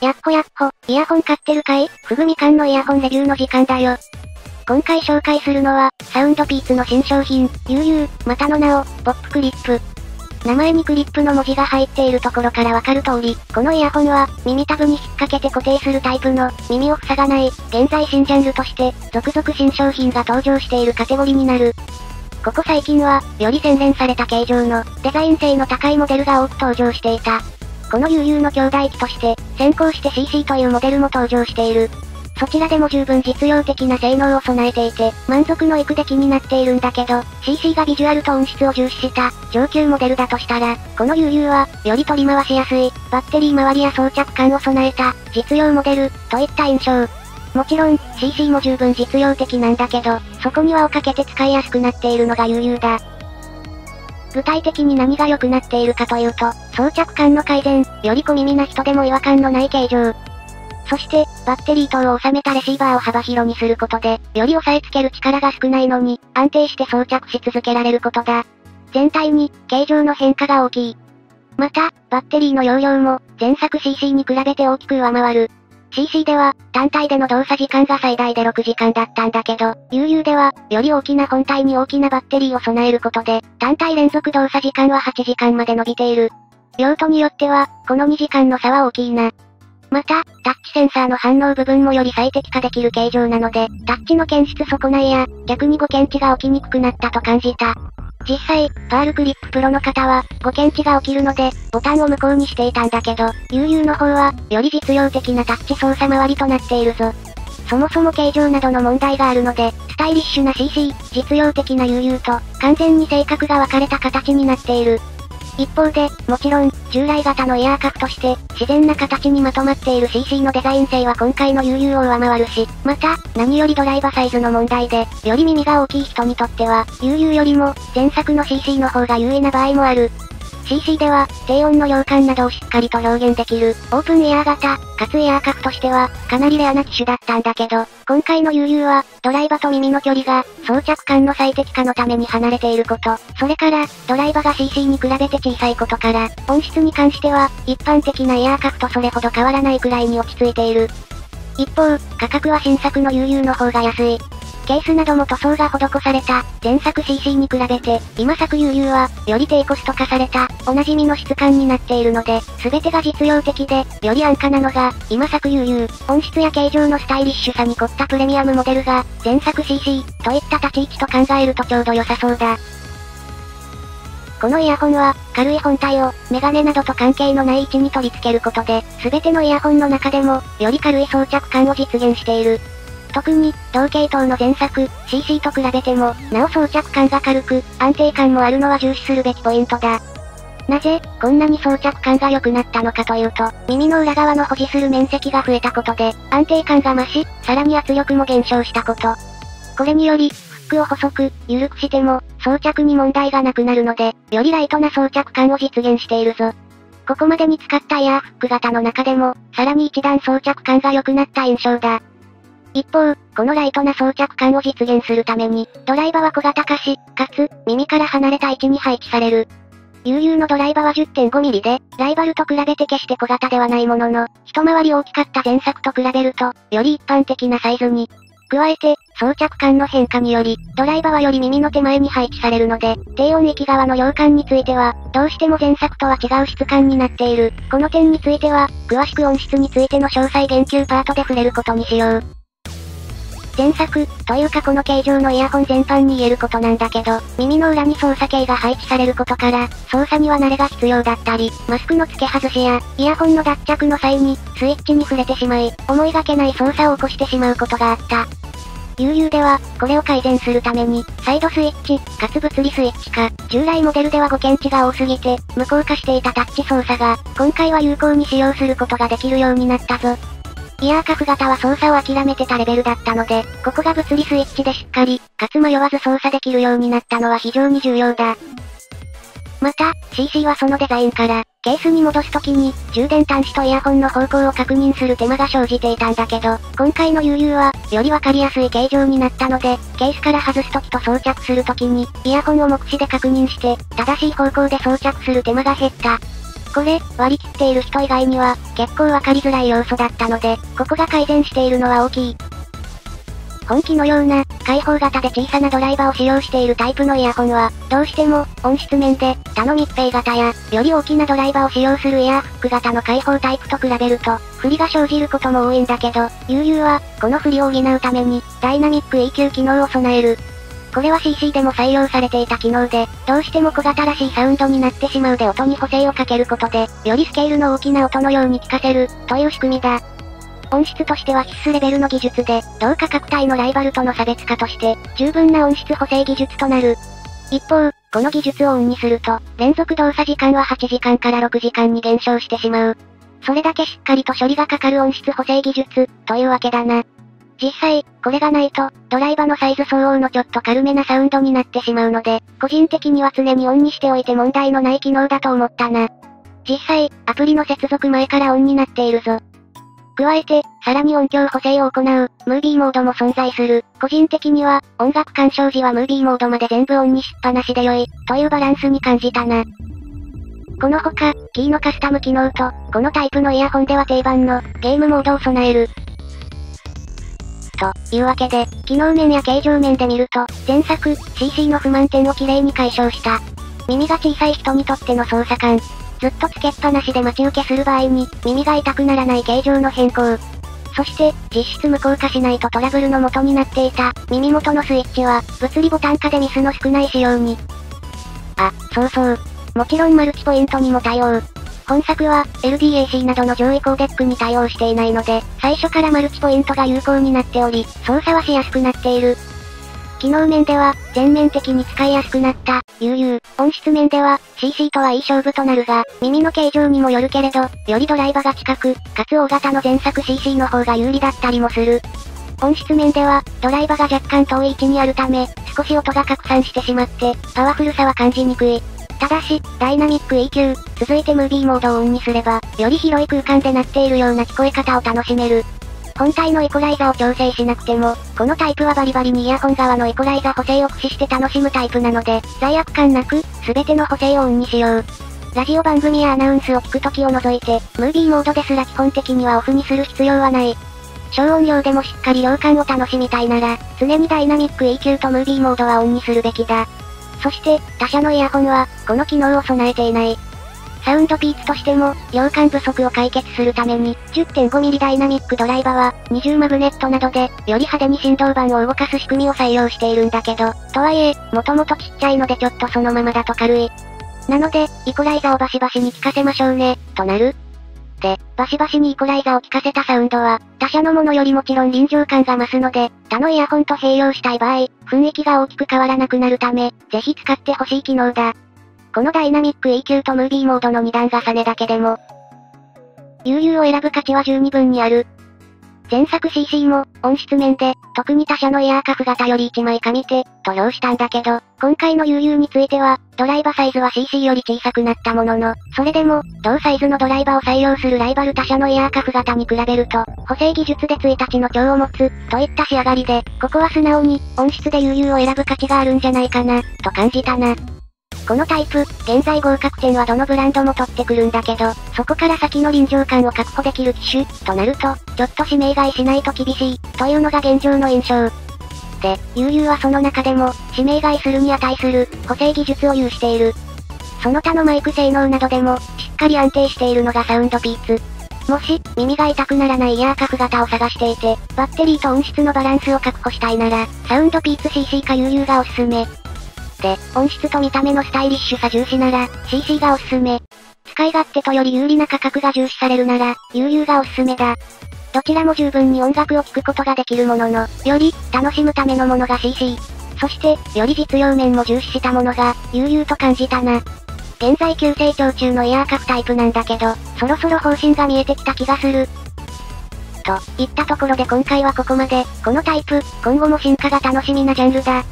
やっほやっほ、イヤホン買ってるかい？ふぐみかんのイヤホンレビューの時間だよ。今回紹介するのは、サウンドピーツの新商品、悠々、またの名を、ポップクリップ。名前にクリップの文字が入っているところからわかる通り、このイヤホンは、耳たぶに引っ掛けて固定するタイプの、耳を塞がない、現在新ジャンルとして、続々新商品が登場しているカテゴリーになる。ここ最近は、より洗練された形状の、デザイン性の高いモデルが多く登場していた。この悠々の兄弟機として、先行して CC というモデルも登場している。そちらでも十分実用的な性能を備えていて、満足のいく出来になっているんだけど、CC がビジュアルと音質を重視した上級モデルだとしたら、この悠々は、より取り回しやすい、バッテリー周りや装着感を備えた、実用モデル、といった印象。もちろん、CC も十分実用的なんだけど、そこに輪をかけて使いやすくなっているのが悠々だ。具体的に何が良くなっているかというと、装着感の改善、より小耳な人でも違和感のない形状。そして、バッテリー等を収めたレシーバーを幅広にすることで、より押さえつける力が少ないのに、安定して装着し続けられることだ。全体に、形状の変化が大きい。また、バッテリーの容量も、前作 CC に比べて大きく上回る。CC では、単体での動作時間が最大で6時間だったんだけど、悠々では、より大きな本体に大きなバッテリーを備えることで、単体連続動作時間は8時間まで伸びている。用途によっては、この2時間の差は大きいな。また、タッチセンサーの反応部分もより最適化できる形状なので、タッチの検出損ないや、逆に誤検知が起きにくくなったと感じた。実際、パールクリッププロの方は、誤検知が起きるので、ボタンを無効にしていたんだけど、悠々の方は、より実用的なタッチ操作周りとなっているぞ。そもそも形状などの問題があるので、スタイリッシュな CC、実用的な悠々と、完全に性格が分かれた形になっている。一方で、もちろん、従来型のイヤーカフとして、自然な形にまとまっている CC のデザイン性は今回の悠々を上回るし、また、何よりドライバーサイズの問題で、より耳が大きい人にとっては、悠々よりも、前作の CC の方が優位な場合もある。CC では、低音の量感などをしっかりと表現できる、オープンイヤー型、かつイヤーカフとしては、かなりレアな機種だったんだけど、今回の悠々は、ドライバーと耳の距離が、装着感の最適化のために離れていること、それから、ドライバーが CC に比べて小さいことから、音質に関しては、一般的なイヤーカフとそれほど変わらないくらいに落ち着いている。一方、価格は新作の悠々の方が安い。ケースなども塗装が施された、前作 CC に比べて、今作悠々は、より低コスト化された、おなじみの質感になっているので、すべてが実用的で、より安価なのが、今作悠々、音質や形状のスタイリッシュさに凝ったプレミアムモデルが、前作 CC、といった立ち位置と考えるとちょうど良さそうだ。このイヤホンは、軽い本体を、メガネなどと関係のない位置に取り付けることで、すべてのイヤホンの中でも、より軽い装着感を実現している。特に、同系統の前作、CC と比べても、なお装着感が軽く、安定感もあるのは重視するべきポイントだ。なぜ、こんなに装着感が良くなったのかというと、耳の裏側の保持する面積が増えたことで、安定感が増し、さらに圧力も減少したこと。これにより、フックを細く、緩くしても、装着に問題がなくなるので、よりライトな装着感を実現しているぞ。ここまでに使ったイヤーフック型の中でも、さらに一段装着感が良くなった印象だ。一方、このライトな装着感を実現するために、ドライバーは小型化し、かつ、耳から離れた位置に配置される。悠々のドライバーは 10.5mm で、ライバルと比べて決して小型ではないものの、一回り大きかった前作と比べると、より一般的なサイズに。加えて、装着感の変化により、ドライバーはより耳の手前に配置されるので、低音域側の量感については、どうしても前作とは違う質感になっている。この点については、詳しく音質についての詳細言及パートで触れることにしよう。前作、というかこの形状のイヤホン全般に言えることなんだけど、耳の裏に操作系が配置されることから、操作には慣れが必要だったり、マスクの付け外しや、イヤホンの脱着の際に、スイッチに触れてしまい、思いがけない操作を起こしてしまうことがあった。悠々では、これを改善するために、サイドスイッチ、かつ物理スイッチか、従来モデルでは誤検知が多すぎて、無効化していたタッチ操作が、今回は有効に使用することができるようになったぞ。イヤーカフ型は操作を諦めてたレベルだったので、ここが物理スイッチでしっかり、かつ迷わず操作できるようになったのは非常に重要だ。また、CC はそのデザインから、ケースに戻すときに、充電端子とイヤホンの方向を確認する手間が生じていたんだけど、今回の悠々は、よりわかりやすい形状になったので、ケースから外すときと装着するときに、イヤホンを目視で確認して、正しい方向で装着する手間が減った。これ、割り切っている人以外には、結構わかりづらい要素だったので、ここが改善しているのは大きい。本機のような、開放型で小さなドライバーを使用しているタイプのイヤホンは、どうしても、音質面で、他の密閉型や、より大きなドライバーを使用するイヤーフック型の開放タイプと比べると、不利が生じることも多いんだけど、UU は、この不利を補うために、ダイナミック EQ 機能を備える。これは CC でも採用されていた機能で、どうしても小型らしいサウンドになってしまうで音に補正をかけることで、よりスケールの大きな音のように聞かせる、という仕組みだ。音質としては必須レベルの技術で、同価格帯のライバルとの差別化として、十分な音質補正技術となる。一方、この技術をオンにすると、連続動作時間は8時間から6時間に減少してしまう。それだけしっかりと処理がかかる音質補正技術、というわけだな。実際、これがないと、ドライバーのサイズ相応のちょっと軽めなサウンドになってしまうので、個人的には常にオンにしておいて問題のない機能だと思ったな。実際、アプリの接続前からオンになっているぞ。加えて、さらに音響補正を行う、ムービーモードも存在する。個人的には、音楽鑑賞時はムービーモードまで全部オンにしっぱなしで良い、というバランスに感じたな。このほか、キーのカスタム機能と、このタイプのイヤホンでは定番の、ゲームモードを備える。というわけで、機能面や形状面で見ると、前作、CC の不満点をきれいに解消した。耳が小さい人にとっての操作感。ずっとつけっぱなしで待ち受けする場合に、耳が痛くならない形状の変更。そして、実質無効化しないとトラブルの元になっていた、耳元のスイッチは、物理ボタン化でミスの少ない仕様に。あ、そうそう。もちろんマルチポイントにも対応。本作は、LDAC などの上位コーデックに対応していないので、最初からマルチポイントが有効になっており、操作はしやすくなっている。機能面では、全面的に使いやすくなった、UU。音質面では、CC とはいい勝負となるが、耳の形状にもよるけれど、よりドライバーが近く、かつ大型の前作 CC の方が有利だったりもする。音質面では、ドライバーが若干遠い位置にあるため、少し音が拡散してしまって、パワフルさは感じにくい。ただし、ダイナミック EQ、続いてムービーモードをオンにすれば、より広い空間で鳴っているような聞こえ方を楽しめる。本体のイコライザを調整しなくても、このタイプはバリバリにイヤホン側のイコライザ補正を駆使して楽しむタイプなので、罪悪感なく、すべての補正をオンにしよう。ラジオ番組やアナウンスを聞くときを除いて、ムービーモードですら基本的にはオフにする必要はない。小音量でもしっかり量感を楽しみたいなら、常にダイナミック EQ とムービーモードはオンにするべきだ。そして、他社のイヤホンは、この機能を備えていない。サウンドピーツとしても、量感不足を解決するために、10.5mm ダイナミックドライバーは、二重マグネットなどで、より派手に振動板を動かす仕組みを採用しているんだけど、とはいえ、もともとちっちゃいのでちょっとそのままだと軽い。なので、イコライザをバシバシに効かせましょうね、となる。で、バシバシにイコライザを効かせたサウンドは、他社のものよりもちろん臨場感が増すので、他のイヤホンと併用したい場合、雰囲気が大きく変わらなくなるため、ぜひ使ってほしい機能だ。このダイナミック EQ とムービーモードの2段重ねだけでも、UU を選ぶ価値は十二分にある。前作 CC も、音質面で、特に他社のイヤーカフ型より1枚紙手、と評したんだけど、今回の UU については、ドライバーサイズは CC より小さくなったものの、それでも、同サイズのドライバーを採用するライバル他社のイヤーカフ型に比べると、補正技術で1日の長を持つ、といった仕上がりで、ここは素直に、音質で UU を選ぶ価値があるんじゃないかな、と感じたな。このタイプ、現在合格点はどのブランドも取ってくるんだけど、そこから先の臨場感を確保できる機種、となると、ちょっと指名買いしないと厳しい、というのが現状の印象。で、UU はその中でも、指名買いするに値する、補正技術を有している。その他のマイク性能などでも、しっかり安定しているのがサウンドピーツ。もし、耳が痛くならないイヤーカフ型を探していて、バッテリーと音質のバランスを確保したいなら、サウンドピーツ CC か UU がおすすめ。で、音質と見た目のスタイリッシュさ重視なら、CC がおすすめ。使い勝手とより有利な価格が重視されるなら、UU がおすすめだ。どちらも十分に音楽を聴くことができるものの、より、楽しむためのものが CC。そして、より実用面も重視したものが、UU と感じたな。現在急成長中のイヤーカフタイプなんだけど、そろそろ方針が見えてきた気がする。といったところで今回はここまで、このタイプ、今後も進化が楽しみなジャンルだ。